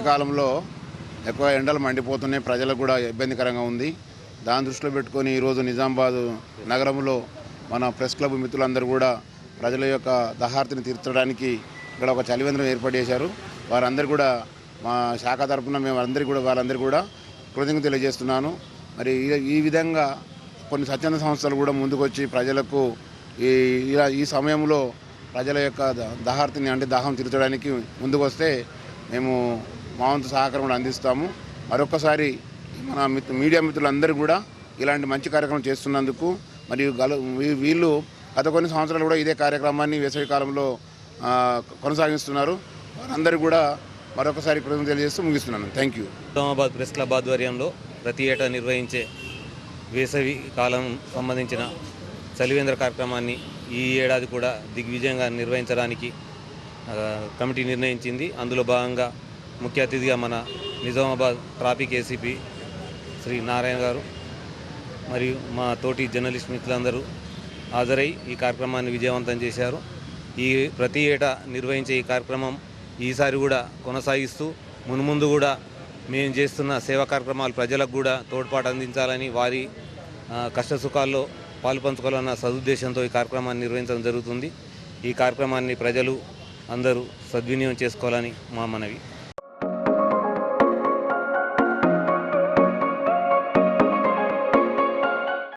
కాలంలో ఎక్కువ ఎండలు మండిపోతున్నాయి, ప్రజలకు కూడా ఇబ్బందికరంగా ఉంది. దాని దృష్టిలో పెట్టుకొని ఈరోజు నిజామాబాద్ నగరంలో మన ప్రెస్ క్లబ్ మిత్రులందరూ కూడా ప్రజల యొక్క దహార్తిని తీర్చడానికి ఇక్కడ ఒక చలివేంద్రం ఏర్పాటు చేశారు. వారందరూ కూడా మా శాఖ తరఫున మేము వాళ్ళందరికీ కూడా కృతజ్ఞతలు తెలియజేస్తున్నాను. మరి ఈ విధంగా కొన్ని స్వచ్ఛంద సంస్థలు కూడా ముందుకొచ్చి ప్రజలకు ఈ సమయంలో ప్రజల యొక్క దహార్తిని అంటే దాహం తీర్చడానికి ముందుకు వస్తే మేము మా వంతు సహకారం కూడా అందిస్తాము. మరొకసారి మన మీడియా మిత్రులందరూ కూడా ఇలాంటి మంచి కార్యక్రమం చేస్తున్నందుకు మరియు వీళ్ళు గత కొన్ని సంవత్సరాలు కూడా ఇదే కార్యక్రమాన్ని వేసవి కాలంలో కొనసాగిస్తున్నారు. వారందరూ కూడా మరొకసారి కృతజ్ఞతలు తెలియజేస్తూ ముగిస్తున్నాను. Thank you. Nizamabad press club ఆధ్వర్యంలో ప్రతి ఏటా నిర్వహించే వేసవి కాలం సంబంధించిన చలివేంద్ర కార్యక్రమాన్ని ఈ ఏడాది కూడా దిగ్విజయంగా నిర్వహించడానికి కమిటీ నిర్ణయించింది. అందులో భాగంగా ముఖ్య అతిథిగా మన నిజామాబాద్ ట్రాఫిక్ ఏసీపీ శ్రీ నారాయణ గారు మరియు మా తోటి జర్నలిస్ట్ మిత్రులందరూ హాజరై ఈ కార్యక్రమాన్ని విజయవంతం చేశారు. ఈ ప్రతి ఏటా నిర్వహించే ఈ కార్యక్రమం ఈసారి కూడా కొనసాగిస్తూ మున్ముందు కూడా మేము చేస్తున్న సేవా కార్యక్రమాలు ప్రజలకు కూడా తోడ్పాటు అందించాలని, వారి కష్టసుఖాల్లో పాలుపంచుకోవాలన్న సదుద్దేశంతో ఈ కార్యక్రమాన్ని నిర్వహించడం జరుగుతుంది. ఈ కార్యక్రమాన్ని ప్రజలు అందరూ సద్వినియోగం చేసుకోవాలని మా మనవి.